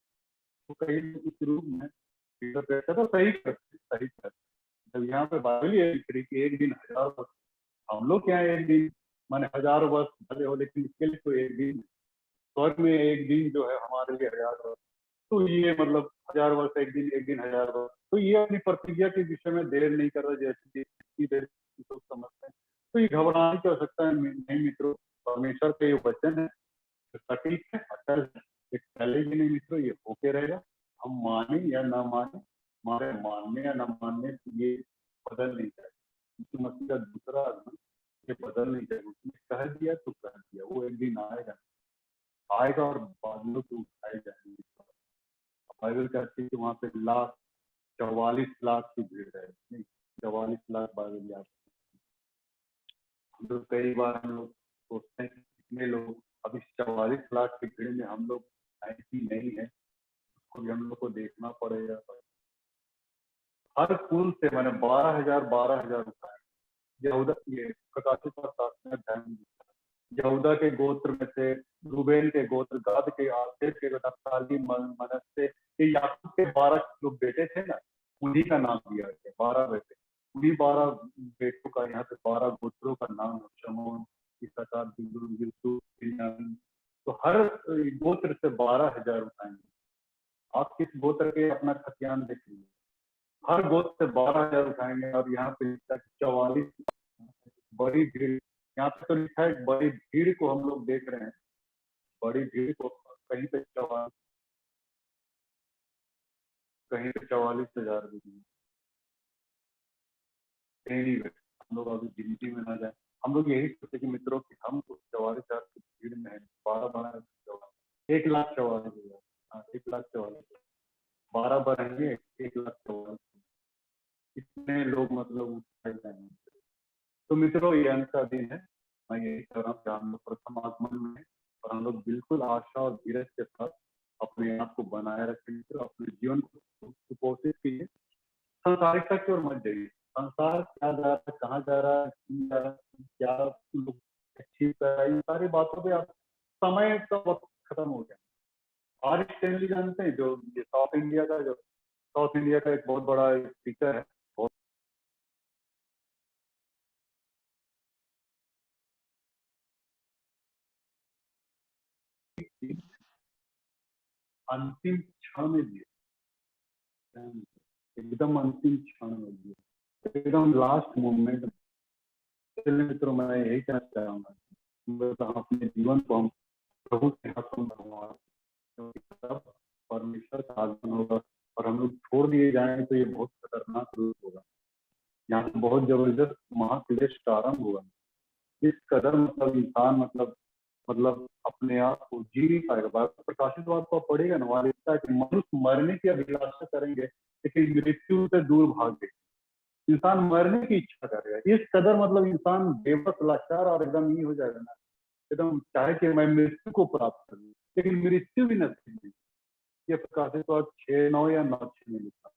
तो कई लोग इस रूप में कहते तो सही करते, सही करते। जब यहाँ पे बाइबल ये लिख रही कि एक दिन 1000 वर्ष, हम लोग क्या एक दिन माने 1000 वर्ष भले हो, लेकिन इसके लिए तो एक दिन, स्वर्ग में एक दिन जो है हमारे लिए 1000 वर्ष। तो ये मतलब 1000 वर्ष एक दिन 1000 वर्ष। तो ये अपनी प्रतिज्ञा के विषय में देर नहीं कर रहा, जैसे कि देर लोग समझते हैं। तो ये घबराने की आवश्यकता नहीं मित्रों, परमेश्वर का ये वचन है, सटीक है, अटल है, एक पहले भी नहीं मित्रों, ये होके रहेगा। हम माने या ना माने, हमारे मानने या ना मानने ये बदल नहीं जाएगा। यीशु मसीह का दूसरा आगमन ये बदल नहीं जाएगा। उसने कह दिया तो कह दिया, वो एक दिन आएगा, आएगा और बादलों से उठाए जाएंगे। बाइबल कहती है कि वहां पे 44 लाख की भीड़ है, नहीं 44 लाख बाइबल याद। हम लोग कई बार हम लोग सोचते हैं कि कितने लोग अभी 44 लाख की भीड़ में हम लोग ऐसी नहीं है, उसको भी हम लोग को देखना पड़ेगा। हर कुल से मैंने 12,000 रुपए यहूदा ये प्रकाशित और शासनिक ध्यान यहूदा के गोत्र में से, रूबेन के गोत्र, गाद के, आसेर के, नप्ताली, मनश्शे, ये याकूब के 12 जो बेटे थे ना, उन्हीं का नाम दिया गया। 12 बेटे, उन्हीं 12 बेटों का यहाँ पे 12 गोत्रों का नाम है। शमून, इसहाकार, बिन्यामीन, यूसुफ, बिन्यामीन। तो हर गोत्र से 12,000 उठाएंगे। आप किस गोत्र के अपना खतियान देख लीजिए, हर गोत्र से 12,000 उठाएंगे। और यहाँ पे 44 बड़ी भीड़, यहाँ पे तो लिखा है बड़ी भीड़ को हम लोग देख रहे हैं, बड़ी भीड़ को। कहीं पे 44, कहीं पे 44,000 भी नहीं। Anyway, हम लोग अभी गिनती में ना जाए। हम लोग यही सोचे कि मित्रों कि हम तो 44,000 की भीड़ में है, 12 1,44,000, हाँ 1,44,000, 12 बढ़ेंगे 1,44,000, इतने लोग मतलब उठाए जाएंगे। तो मित्रों ये अंत का दिन है। मैं यही कह रहा हूँ कि हम लोग प्रथम आगमन में, और हम लोग बिल्कुल आशा और धीरज के साथ अपने आप को बनाए रखेंगे, अपने जीवन को सुपोषित कीजिए। संसारिकता की ओर मत जाइए। संसार क्या जा रहा है, कहाँ जा रहा है, क्यों जा रहा है, क्या लोग अचीव कर रहा है, इन सारी बातों पे आप, समय का वक्त खत्म हो गया। आर स्टैनली जानते हैं, जो ये साउथ इंडिया का एक बहुत बड़ा स्पीकर है, बहुत अंतिम क्षण में दिए, एकदम अंतिम क्षण में दिए, एकदम लास्ट मोमेंट। मित्रों मैं यही कहना चाहूंगा, अपने जीवन को हम प्रभु के हाथों में हमारा, तब परमेश्वर का आगमन होगा और हम लोग छोड़ दिए जाएंगे तो ये बहुत खतरनाक रूप होगा। यहाँ से बहुत जबरदस्त महाक्लेश का आरंभ होगा। इस कदर मतलब इंसान मतलब अपने आप को जी नहीं पाएगा। बाइबल प्रकाशित बात को आप पढ़ेगा ना, वहां लिखता है कि मनुष्य मरने की अभिलाषा करेंगे लेकिन मृत्यु से दूर भागे। इंसान मरने की इच्छा करेगा, इस कदर मतलब इंसान बेबस, लाचार और एकदम ही हो जाएगा ना, एकदम चाहे कि मैं मृत्यु को प्राप्त करूँ, लेकिन मृत्यु भी नसीब नहीं। ये प्रकाशित बात 6:9 या 9:6 में लिखा,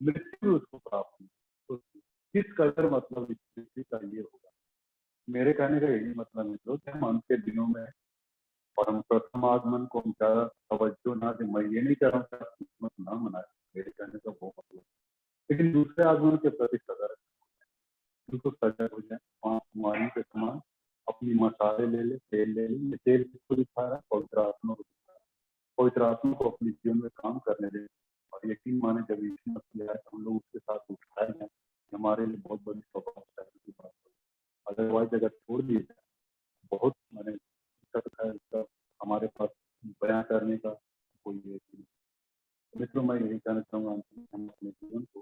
मृत्यु भी उसको प्राप्त नहीं। तो किस कदर मतलब इस पृथ्वी का ये होगा। मेरे कहने का यही मतलब मित्रों कि हम अंत के दिनों में, और हम प्रथम आगमन को हम ज्यादा तवज्जो ना दें। मैं ये नहीं कह रहा हूँ कि आप क्रिसमस ना मनाए, मेरे कहने का वो मतलब, लेकिन दूसरे आगमन के प्रति सतर्क, बिल्कुल सजग हो जाए। वहाँ कुमारी के समान अपनी मसाले ले ले, तेल ले ले। ये तेल किसको दिखा रहा है? पवित्र आत्मा को दिखा रहा है। पवित्र आत्मा को अपने जीवन में काम करने दे, और यकीन माने जब यीशु मसीह आए तो हम लोग उसके साथ उठाए जाए, हमारे लिए बहुत बड़ी सौभाग्य की बात है। अदरवाइज अगर छोड़ दिए जाए, बहुत मैंने इसका हमारे पास बयां करने का कोई ये नहीं। मित्रों मैं यही कहना चाहूंगा, हम अपने जीवन को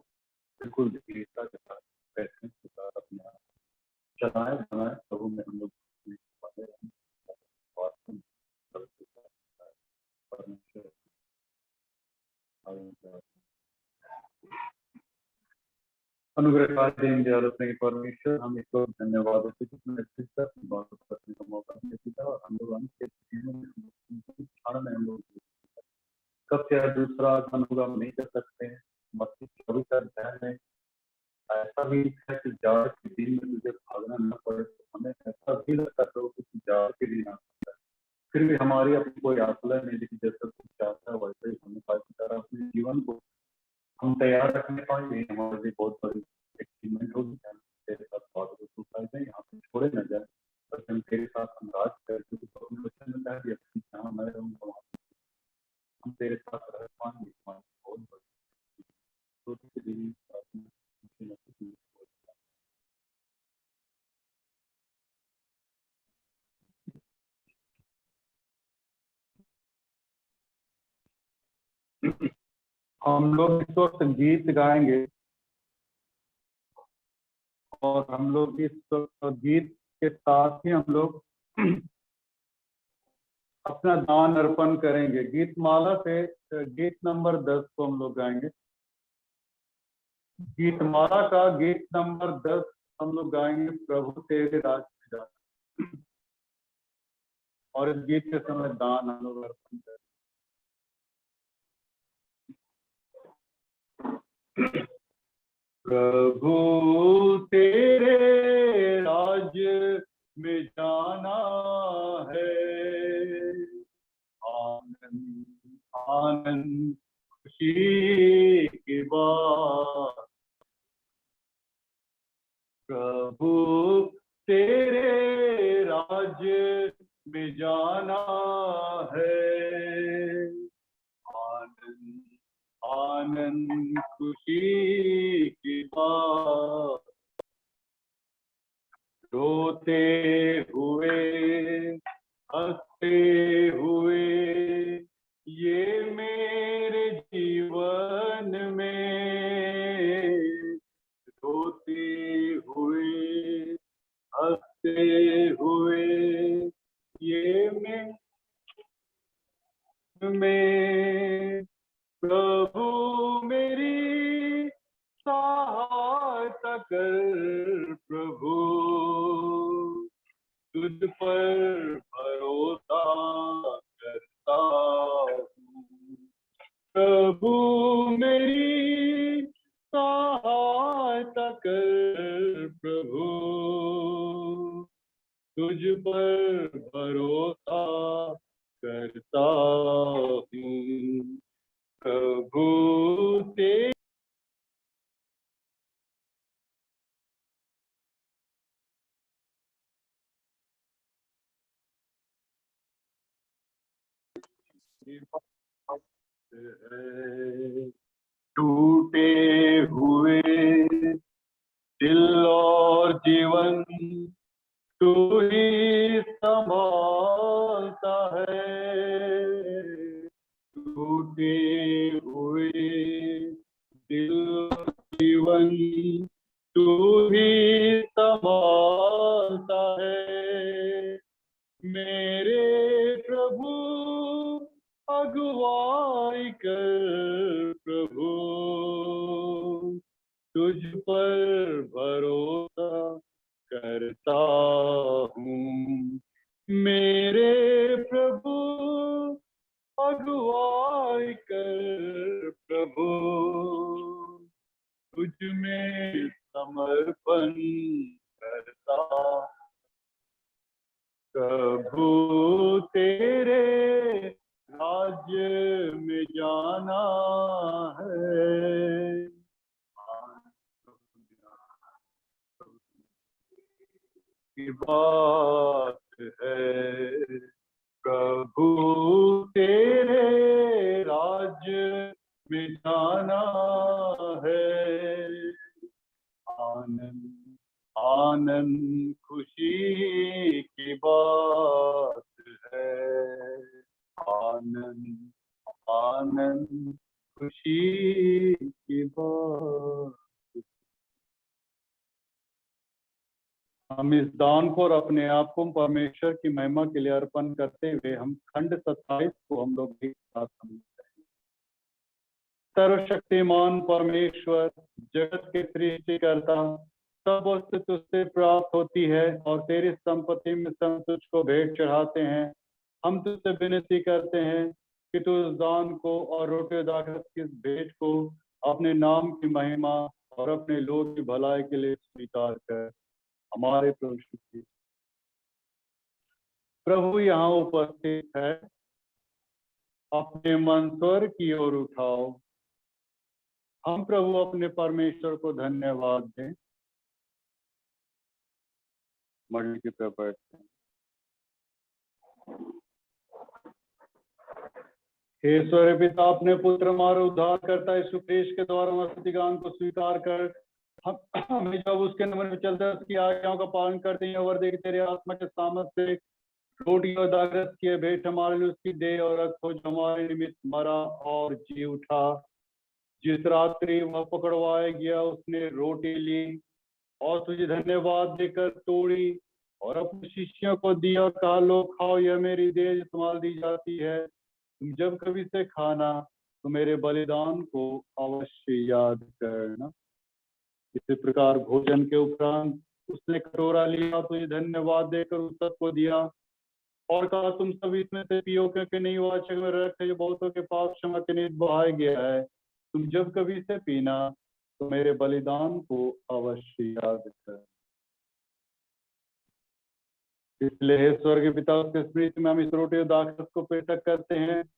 बिल्कुल धीरता के साथ, पैसे के साथ अपने आप चलाए बनाए, प्रभु में हम लोग परमेश्वर अनुग्रह देंगे। दयालु स्नेही परमेश्वर, हम इसको धन्यवाद देते हैं कि फिर से अपनी बातों को करने का मौका मिला, और हम लोग अंत के जीवन में क्षण में हम लोग कब क्या दूसरा आगमन होगा हम नहीं कर सकते हैं। मत्ती 24 अध्याय में ऐसा भी लिखा है कि जाड़ के दिन में तुझे भागना न पड़े। तो हमें ऐसा भी लगता है कि जाड़ के दिन आता है, फिर भी हमारी अपनी कोई आकलन नहीं, लेकिन जैसा कुछ चाहता है वैसे ही हमें पास अपने जीवन को हम तैयार रखने पाएंगे, हमारे लिए बहुत बड़ी अचीवमेंट होगी। तेरे साथ बात को फायदे यहाँ पे छोड़े न जाए, बस हम तेरे साथ हम राज करके तो अपने बच्चों में कह दिया जहाँ मैं रहूँगा वहाँ हम तेरे साथ रह पाएंगे। हमारी बहुत बड़ी छोटी सी दिन हम लोग इस वक्त गीत गाएंगे, और हम लोग इस गीत के साथ ही हम लोग अपना दान अर्पण करेंगे। गीत माला से गीत नंबर 10 को हम लोग गाएंगे। गीत माला का गीत नंबर 10 हम लोग गाएंगे, प्रभु तेरे राज में जा। और इस गीत के समय दान हम लोग अर्पण करें। प्रभु तेरे राज्य में जाना है, आनंद आनंद खुशी की बात। प्रभु तेरे राज्य में जाना है, आनंद आनंद खुशी की बात। रोते हुए हंसते हुए ये मेरे जीवन में, रोते हुए हंसते हुए ये में प्रभु मेरी सहायता कर। प्रभु तुझ पर भरोसा करता हूँ। प्रभु मेरी सहायता कर। प्रभु तुझ पर भरोसा करता हूँ। प्रभु तेरी टूटे हुए दिल और जीवन तू ही संभालता है। टूटे हुए दिल जीवन तू ही संभालता है। मेरे प्रभु अगुवाई कर। प्रभु तुझ पर भरोसा करता हूँ। मेरे प्रभु अगुवाई कर। प्रभु तुझ में समर्पण करता। प्रभु तेरे राज्य में जाना है, की बात है। प्रभु तेरे राज्य में जाना है, आनंद आनंद खुशी की बात है। आनंद आनंद खुशी की बात। हम इस दान को और अपने आप को परमेश्वर की महिमा के लिए अर्पण करते हुए हम खंड 27 को हम लोग एक साथ समझते हैं। सर्वशक्तिमान परमेश्वर, जगत के सृष्टिकर्ता, सब वस्तु तुझसे प्राप्त होती है और तेरी संपत्ति में हम तुझको भेंट चढ़ाते हैं। हम तुझसे विनती करते हैं कि तू उस दान को और रोटी दाखरस की भेंट को अपने नाम की महिमा और अपने लोग की भलाई के लिए स्वीकार कर। हमारे प्रभु यहाँ उपस्थित है। अपने मन स्वर की ओर उठाओ। हम प्रभु अपने परमेश्वर को धन्यवाद दें। मंडली की तरफ बैठते हैं। हे स्वर्गीय पिता, अपने पुत्र हमारा उद्धार करता यीशु ख्रीस्त के द्वारा हमारे स्तुतिगान को स्वीकार कर हमें जब उसके नमन में चलते हैं उसकी आज्ञाओं का पालन करते हैं और देख तेरे आत्मा के सामर्थ्य से रोटी और दाखरस की भेंट हमारे लिए उसकी दे और रखो जो हमारे निमित्त मरा और जी उठा। जिस रात्रि वह पकड़वाया गया उसने रोटी ली और तुझे धन्यवाद देकर तोड़ी और अपने शिष्यों को दिया और कहा, लो खाओ, यह मेरी देह इस्तेमाल दी जाती है। तुम जब कभी से खाना तो मेरे बलिदान को अवश्य याद करना। इसी प्रकार भोजन के उपरांत उसने कटोरा लिया, तुझे धन्यवाद देकर उस सबको दिया और कहा, तुम सब इसमें से पियो, क्योंकि नहीं वाचक में रक्त है जो बहुतों के पाप क्षमा के निमित्त बहाया गया है। तुम जब कभी इसे पीना तो मेरे बलिदान को अवश्य याद कर। इसलिए हे स्वर्ग पिता, उसके स्मृति में हम इस रोटी और दाखरस को पृथक करते हैं।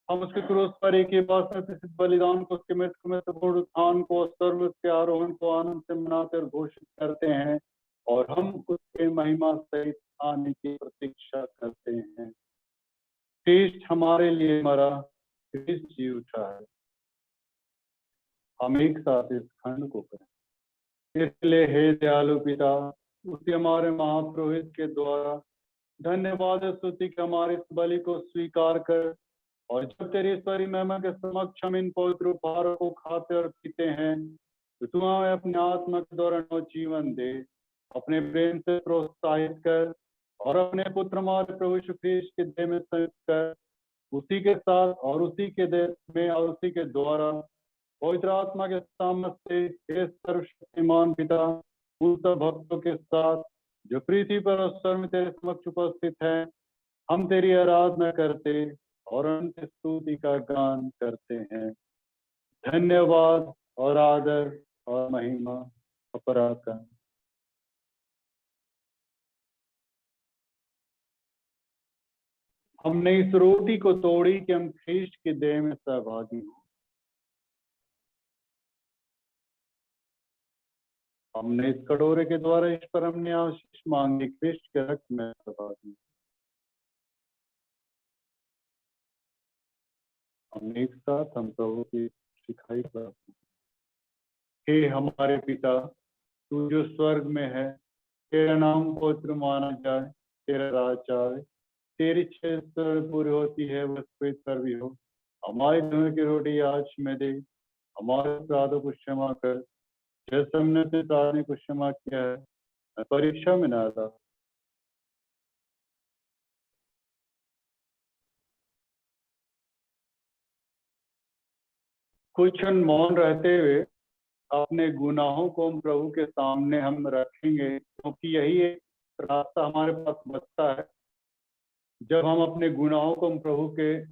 हम उसके क्रूस पर एक ही बात में प्रसिद्ध बलिदान को, उसके मृत्यु में पूर्ण उत्थान को, स्वर्ग उसके आरोहण को आनंद से मनाते और घोषित करते हैं, और हम उसके महिमा सहित आने की प्रतीक्षा करते हैं। क्रिस्ट हमारे लिए मरा, क्रिस्ट जी उठा है। हम एक साथ इस खंड को करें। इसलिए हे दयालु पिता, उसी हमारे महापुरोहित के द्वारा धन्यवाद और स्तुति के हमारे इस बलि को स्वीकार कर, और जब तेरी ईश्वरी महिमा के समक्ष हम इन पवित्र उपहारों को खाते और पीते हैं, तो तू हमें अपने आत्मा के द्वारा नव जीवन दे। अपने प्रेम से प्रोत्साहित कर और अपने पुत्र हमारे प्रभु यीशु ख्रीस्त के देह में संयुक्त कर, उसी के साथ और उसी के देह में और उसी के द्वारा पवित्र आत्मा के सामर्थ्य से हे सर्वशक्तिमान पिता, उन सब भक्तों के साथ जो पृथ्वी पर और स्वर्ग में तेरे समक्ष उपस्थित हैं, हम तेरी आराधना करते और अंत स्तुति का गान करते हैं। धन्यवाद और आदर और महिमा अपराध। हमने इस रोटी को तोड़ी कि हम ख्रीष्ट के देह में सहभागी हों। हमने इस कटोरे के द्वारा इस पर हमने आशीष मांगी, ख्रीष्ट के रक्त में सहभागी। हमने एक साथ हम प्रभु की सिखाई प्रार्थना। हे हमारे पिता, तू जो स्वर्ग में है, तेरा नाम पवित्र माना जाए, तेरा राज आए, तेरी इच्छा पूरी होती है, बस पृथ्वी पर भी हो। हमारी दिन की रोटी आज में दे, हमारे अपराधों को क्षमा कर, जैसे हमने अपने अपराधी को क्षमा किया है, परीक्षा में ना था। कुछ क्षण मौन रहते हुए अपने गुनाहों को हम प्रभु के सामने हम रखेंगे, क्योंकि यही एक रास्ता हमारे पास बचता है। जब हम अपने गुनाहों को हम प्रभु के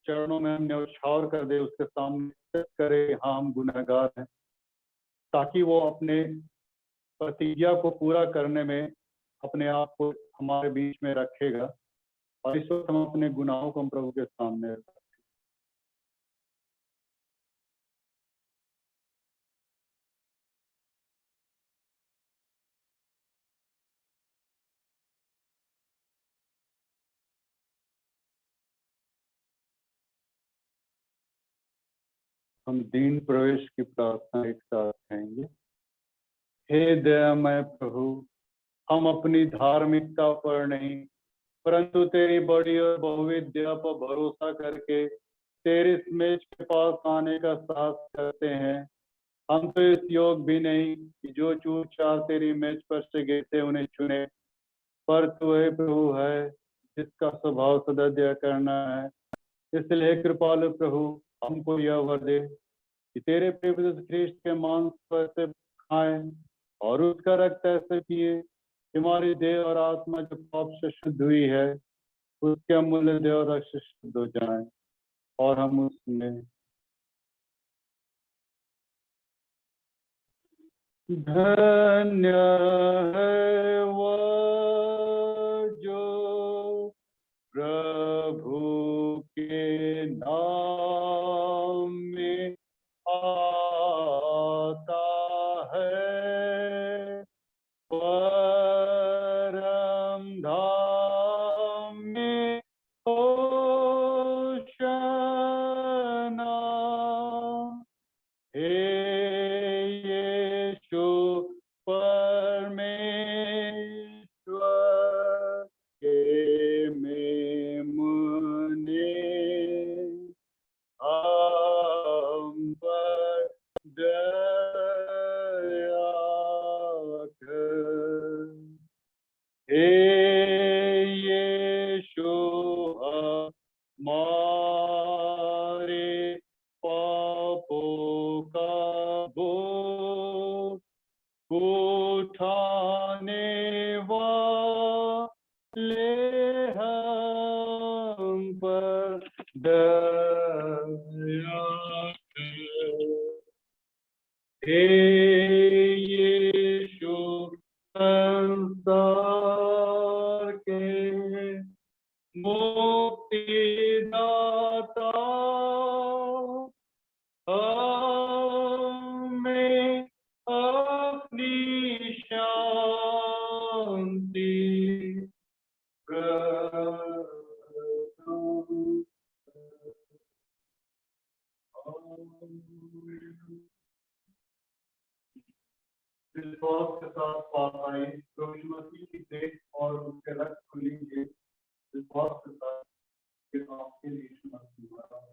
चरणों में हम न्यौछावर कर दे, उसके सामने करे, हाँ हम गुनहगार हैं, ताकि वो अपने प्रतिज्ञा को पूरा करने में अपने आप को हमारे बीच में रखेगा। और इस वक्त हम अपने गुनाहों को हम प्रभु के सामने रखें। हम दीन प्रवेश की प्रार्थना एक साथ कहेंगे। हे दयामय प्रभु, हम अपनी धार्मिकता पर नहीं, परंतु तेरी बड़ी और बहुविध दया पर भरोसा करके तेरे इस मेज के पास आने का साहस करते हैं। हम तो इस योग भी नहीं कि जो चूर-चार तेरी मेज पर से गिरते उन्हें चुने, पर तू हे प्रभु है जिसका स्वभाव सदा दया करना है। इसलिए कृपालु प्रभु, हमको यह वर दे कि तेरे प्रिय ख्रीष्ट के मांस को ऐसे खाएं और उसका रक्त ऐसे पिए, हमारी देह और आत्मा जो पाप से शुद्ध हुई है, उसके अमूल्य देह और रक्त से शुद्ध हो जाए, और हम उसमें धन्य है वह जो प्रभु के नाम में आता है, परम धाम में होशाना। हे यीशु परमेश्वर के मेमने, हम पर दया विश्वास के साथ पास आए, प्रभु यीशु मसीह की देह और उसके रक्त को लीजिए विश्वास के साथ कि आपके लिए यीशु मसीह मरा।